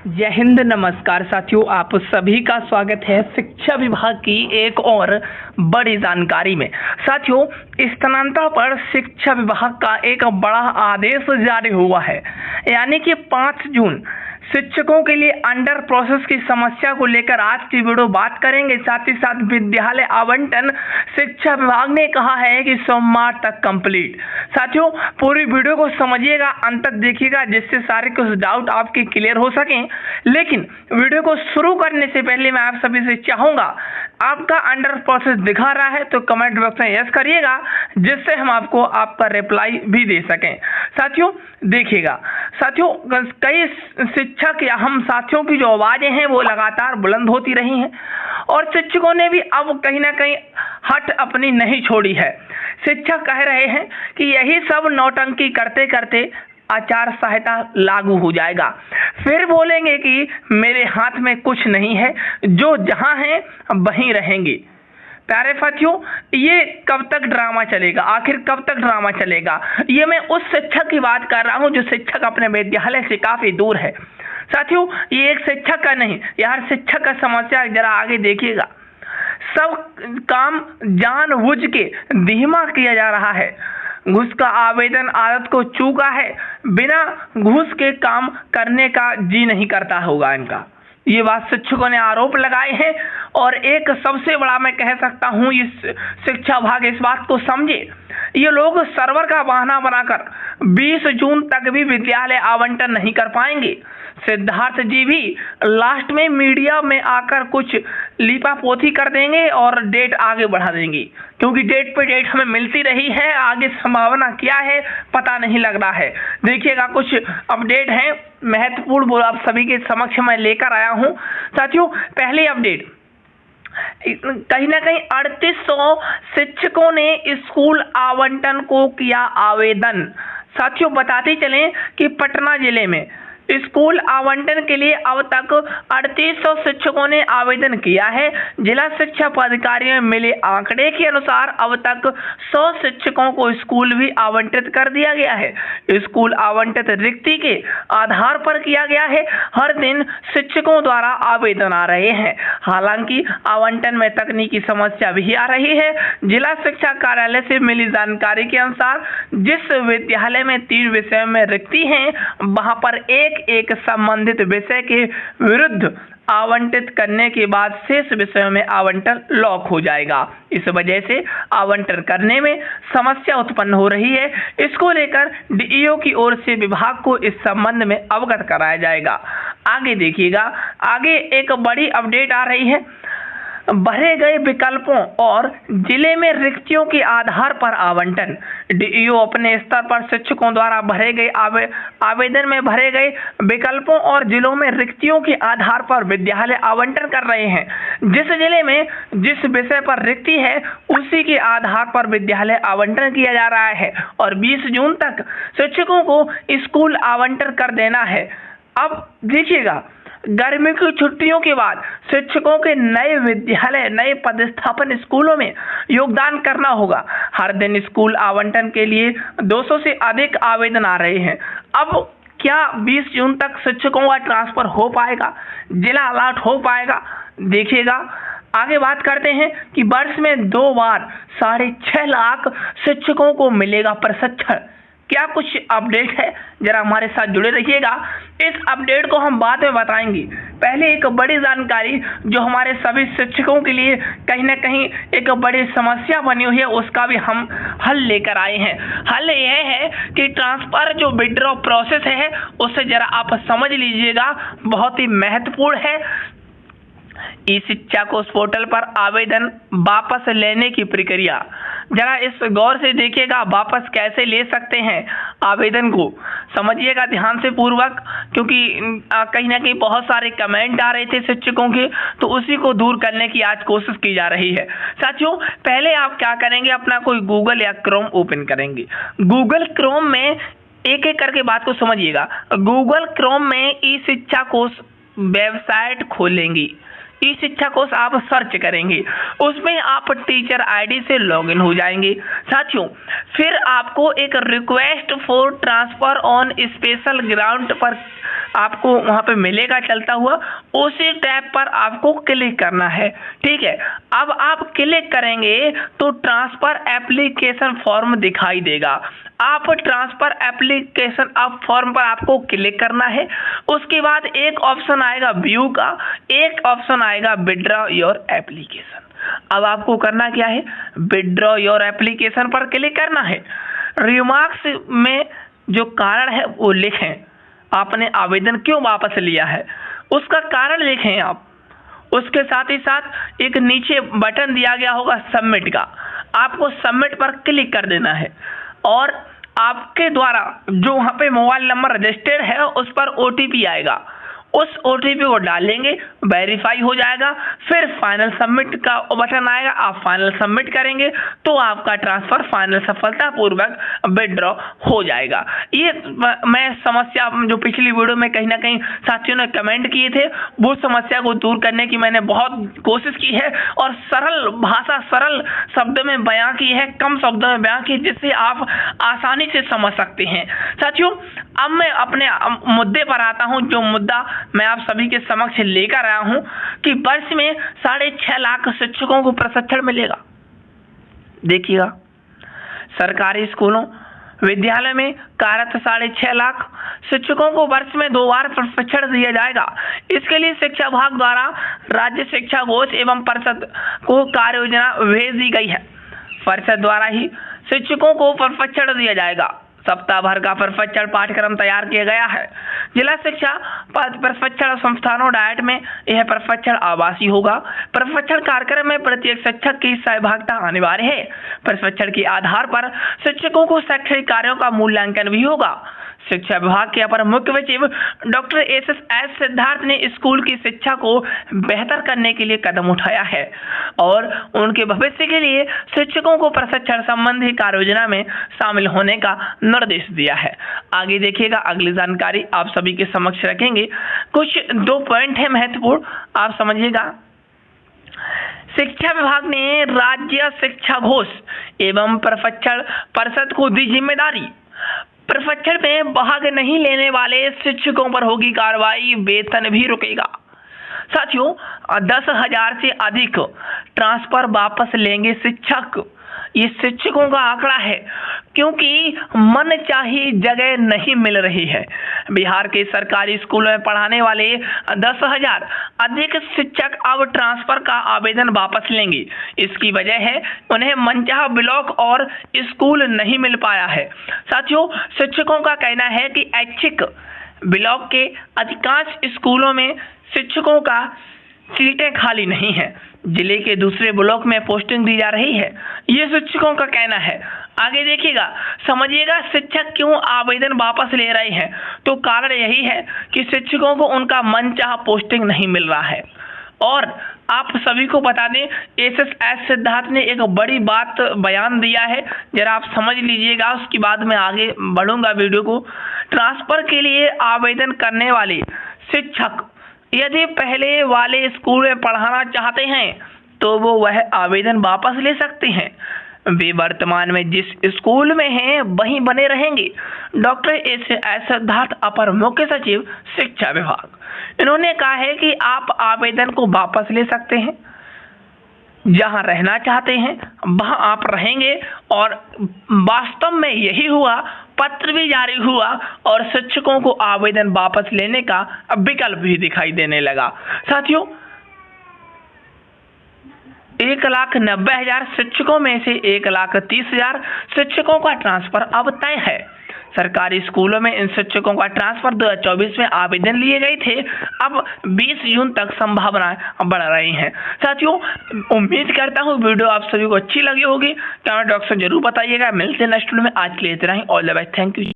जय हिंद, नमस्कार साथियों। आप सभी का स्वागत है शिक्षा विभाग की एक और बड़ी जानकारी में। साथियों, स्थानांतरण पर शिक्षा विभाग का एक बड़ा आदेश जारी हुआ है, यानी कि 5 जून शिक्षकों के लिए अंडर प्रोसेस की समस्या को लेकर आज की वीडियो बात करेंगे। साथ ही साथ विद्यालय आवंटन शिक्षा विभाग ने कहा है कि सोमवार तक कंप्लीट। साथियों, पूरी वीडियो को समझिएगा, अंत तक देखिएगा, जिससे सारे कुछ डाउट आपके क्लियर हो सकें। लेकिन वीडियो को शुरू करने से पहले मैं आप सभी से चाहूंगा, आपका अंडर प्रोसेस दिखा रहा है तो कमेंट बॉक्स में यस करिएगा, जिससे हम आपको आपका रिप्लाई भी दे सकें। साथियों देखिएगा, साथियों कई शिक्षक या हम साथियों की जो आवाजें हैं वो लगातार बुलंद होती रही हैं और शिक्षकों ने भी अब कहीं ना कहीं हट अपनी नहीं छोड़ी है। शिक्षक कह रहे हैं कि यही सब नौटंकी करते करते आचार संहिता लागू हो जाएगा। फिर बोलेंगे कि मेरे हाथ में कुछ नहीं है, जो जहां है वहीं रहेंगे। प्यारे साथियों, ये कब तक ड्रामा चलेगा? आखिर कब तक ड्रामा चलेगा? ये मैं उस शिक्षक की बात कर रहा हूं जो शिक्षक अपने विद्यालय से काफी दूर है। साथियों, ये एक शिक्षक का नहीं, यार शिक्षक का समस्या जरा आगे देखिएगा। सब काम जानबूझ के धीमा किया जा रहा है। घूस का आवेदन आदत को चूका है, बिना घूस के काम करने का जी नहीं करता होगा इनका। ये बात शिक्षकों ने आरोप लगाए हैं और एक सबसे बड़ा मैं कह सकता हूं, इस शिक्षा विभाग इस बात को समझे। ये लोग सर्वर का बहाना बनाकर 20 जून तक भी विद्यालय आवंटन नहीं कर पाएंगे। सिद्धार्थ जी भी लास्ट में मीडिया में आकर कुछ लीपापोती कर देंगे और डेट आगे बढ़ा देंगे, क्योंकि डेट पे डेट हमें मिलती रही है। आगे संभावना क्या है पता नहीं लग रहा है। देखिएगा, कुछ अपडेट है महत्वपूर्ण, वो आप सभी के समक्ष मैं लेकर आया हूं। साथियों, पहले अपडेट, कहीं ना कहीं 3800 शिक्षकों ने स्कूल आवंटन को किया आवेदन। साथियों, बताते चलें कि पटना जिले में स्कूल आवंटन के लिए अब तक 3800 शिक्षकों ने आवेदन किया है। जिला शिक्षा पदाधिकारी में मिले आंकड़े के अनुसार अब तक 100 शिक्षकों को स्कूल भी आवंटित कर दिया गया है। स्कूल आवंटित रिक्ति के आधार पर किया गया है। हर दिन शिक्षकों द्वारा आवेदन आ रहे हैं। हालांकि आवंटन में तकनीकी समस्या भी आ रही है। जिला शिक्षा कार्यालय से मिली जानकारी के अनुसार जिस विद्यालय में 3 विषयों में रिक्ति है, वहां पर एक संबंधित विषय के विरुद्ध आवंटित करने के बाद शेष विषयों में आवंटन लॉक हो जाएगा। इस वजह से आवंटन करने में समस्या उत्पन्न हो रही है। इसको लेकर डीईओ की ओर से विभाग को इस संबंध में अवगत कराया जाएगा। आगे देखिएगा, आगे एक बड़ी अपडेट आ रही है। भरे गए विकल्पों और जिले में रिक्तियों के आधार पर आवंटन। डीईओ अपने स्तर पर शिक्षकों द्वारा भरे गए आवेदन में भरे गए विकल्पों और जिलों में रिक्तियों के आधार पर विद्यालय आवंटन कर रहे हैं। जिस जिले में जिस विषय पर रिक्ति है, उसी के आधार पर विद्यालय आवंटन किया जा रहा है और 20 जून तक शिक्षकों को स्कूल आवंटन कर देना है। अब देखिएगा, गर्मी की छुट्टियों के बाद शिक्षकों के नए विद्यालय, नए पदस्थापन स्कूलों में योगदान करना होगा। हर दिन स्कूल आवंटन के लिए 200 से अधिक आवेदन आ रहे हैं। अब क्या 20 जून तक शिक्षकों का ट्रांसफर हो पाएगा, जिला अलॉट हो पाएगा? देखिएगा, आगे बात करते हैं कि वर्ष में 2 बार 6.5 लाख शिक्षकों को मिलेगा प्रशिक्षण। क्या कुछ अपडेट है? जरा हमारे साथ जुड़े रहिएगा। इस अपडेट को हम बाद में बताएंगे। पहले एक बड़ी जानकारी जो हमारे सभी शिक्षकों के लिए कहीं ना कहीं एक बड़ी समस्या बनी हुई है, उसका भी हम हल लेकर आए हैं। हल यह है कि ट्रांसफर जो विड्रॉ प्रोसेस है, उसे जरा आप समझ लीजिएगा, बहुत ही महत्वपूर्ण है। ई शिक्षा कोष पोर्टल पर आवेदन वापस लेने की प्रक्रिया, जरा इस गौर से देखिएगा। वापस कैसे ले सकते हैं आवेदन को, समझिएगा ध्यान से पूर्वक, क्योंकि कहीं ना कहीं बहुत सारे कमेंट आ रहे थे शिक्षकों के, तो उसी को दूर करने की आज कोशिश की जा रही है। साथियों, पहले आप क्या करेंगे, अपना कोई गूगल या क्रोम ओपन करेंगे। गूगल क्रोम में एक एक करके बात को समझिएगा। गूगल क्रोम में ई शिक्षा कोष वेबसाइट खोलेंगी। ई शिक्षा कोश आप सर्च करेंगे, उसमें आप टीचर आईडी से लॉगिन हो जाएंगे। साथियों, फिर आपको एक request for transfer on special ground पर आपको वहां पे मिलेगा चलता हुआ, उसी टैब पर आपको क्लिक करना है। ठीक है, अब आप क्लिक करेंगे तो ट्रांसफर एप्लीकेशन फॉर्म दिखाई देगा। आप ट्रांसफर एप्लीकेशन फॉर्म पर आपको क्लिक करना है। उसके बाद एक ऑप्शन आएगा व्यू का, एक ऑप्शन आएगा विड्रॉ योर एप्लीकेशन। अब आपको करना क्या है, विड्रॉ योर एप्लीकेशन पर क्लिक करना है। रिमार्क्स में जो कारण है वो लिखें, आपने आवेदन क्यों वापस लिया है उसका कारण लिखें आप। उसके साथ ही साथ एक नीचे बटन दिया गया होगा सबमिट का, आपको सबमिट पर क्लिक कर देना है और आपके द्वारा जो वहाँ पे मोबाइल नंबर रजिस्टर्ड है उस पर OTP आएगा, उस OTP को डालेंगे, वेरीफाई हो जाएगा, फिर फाइनल सबमिट का बटन आएगा, आप फाइनल सबमिट करेंगे तो आपका ट्रांसफर फाइनल सफलतापूर्वक विड्रॉ हो जाएगा। ये मैं समस्या जो पिछली वीडियो में कहीं ना कहीं साथियों ने कमेंट किए थे, वो समस्या को दूर करने की मैंने बहुत कोशिश की है और सरल भाषा सरल शब्द में बयां की है, कम शब्दों में बयां की, जिससे आप आसानी से समझ सकते हैं। साथियों, अब मैं अपने मुद्दे पर आता हूं, जो मुद्दा मैं आप सभी के समक्ष लेकर आया हूं कि वर्ष में 6.5 लाख शिक्षकों को प्रशिक्षण मिलेगा। देखिएगा, सरकारी स्कूलों विद्यालय में कार्यरत 6.5 लाख शिक्षकों को वर्ष में 2 बार प्रशिक्षण दिया जाएगा। इसके लिए शिक्षा विभाग द्वारा राज्य शिक्षा कोष एवं परिषद को कार्य योजना भेज दी गई है। परिषद द्वारा ही शिक्षकों को प्रशिक्षण दिया जाएगा। सप्ताह भर का प्रशिक्षण पाठ्यक्रम तैयार किया गया है। जिला शिक्षा प्रशिक्षण संस्थानों डाइट में यह प्रशिक्षण आवासीय होगा। प्रशिक्षण कार्यक्रम में प्रत्येक शिक्षक की सहभागिता अनिवार्य है। प्रशिक्षण के आधार पर शिक्षकों को शैक्षणिक कार्यों का मूल्यांकन भी होगा। शिक्षा विभाग के अपर मुख्य सचिव डॉक्टर एस सिद्धार्थ ने स्कूल की शिक्षा को बेहतर करने के लिए कदम उठाया है और उनके भविष्य के लिए शिक्षकों को प्रशिक्षण संबंधी कार्य योजना में शामिल होने का निर्देश दिया है। आगे देखिएगा, अगली जानकारी आप सभी के समक्ष रखेंगे। कुछ 2 पॉइंट है महत्वपूर्ण, आप समझिएगा। शिक्षा विभाग ने राज्य शिक्षा कोष एवं प्रशिक्षण परिषद को दी जिम्मेदारी, प्रशिक्षण में भाग नहीं लेने वाले शिक्षकों पर होगी कार्रवाई, वेतन भी रुकेगा। साथियों, 10,000 से अधिक ट्रांसफर वापस लेंगे शिक्षक, ये शिक्षकों का आंकड़ा है, क्योंकि मनचाही जगह नहीं मिल रही है। बिहार के सरकारी स्कूलों में पढ़ाने वाले 10,000 अधिक शिक्षक अब ट्रांसफर का आवेदन वापस लेंगे। इसकी वजह है उन्हें मनचाहा ब्लॉक और स्कूल नहीं मिल पाया है। साथियों, शिक्षकों का कहना है कि ऐच्छिक ब्लॉक के अधिकांश स्कूलों में शिक्षकों का सीटें खाली नहीं है, जिले के दूसरे ब्लॉक में पोस्टिंग दी जा रही है, ये शिक्षकों का कहना है। आगे देखिएगा, समझिएगा शिक्षक क्यों आवेदन वापस ले रहे हैं, तो कारण यही है कि शिक्षकों को उनका मनचाहा पोस्टिंग नहीं मिल रहा है। और आप सभी को बता दें, एस सिद्धार्थ ने एक बड़ी बात बयान दिया है, जरा आप समझ लीजिएगा, उसके बाद मैं आगे बढ़ूंगा वीडियो को। ट्रांसफर के लिए आवेदन करने वाले शिक्षक यदि पहले वाले स्कूल में पढ़ाना चाहते हैं तो वो वह आवेदन वापस ले सकते हैं। वे वर्तमान में जिस स्कूल में हैं वहीं बने रहेंगे। डॉक्टर एस सिद्धार्थ, अपर मुख्य सचिव शिक्षा विभाग, इन्होंने कहा है कि आप आवेदन को वापस ले सकते हैं, जहां रहना चाहते हैं वहां आप रहेंगे। और वास्तव में यही हुआ, पत्र भी जारी हुआ और शिक्षकों को आवेदन वापस लेने का विकल्प भी दिखाई देने लगा। साथियों, 1,90,000 शिक्षकों में से 1,30,000 शिक्षकों का ट्रांसफर अब तय है। सरकारी स्कूलों में इन शिक्षकों का ट्रांसफर 2024 में आवेदन लिए गए थे, अब 20 जून तक संभावनाएं बढ़ रही हैं। साथियों, उम्मीद करता हूं वीडियो आप सभी को अच्छी लगी होगी। कमेंट बॉक्स में जरूर बताइएगा। मिलते हैं नेक्स्ट वीडियो में, आज के लिए इतना ही। All the best, thank you.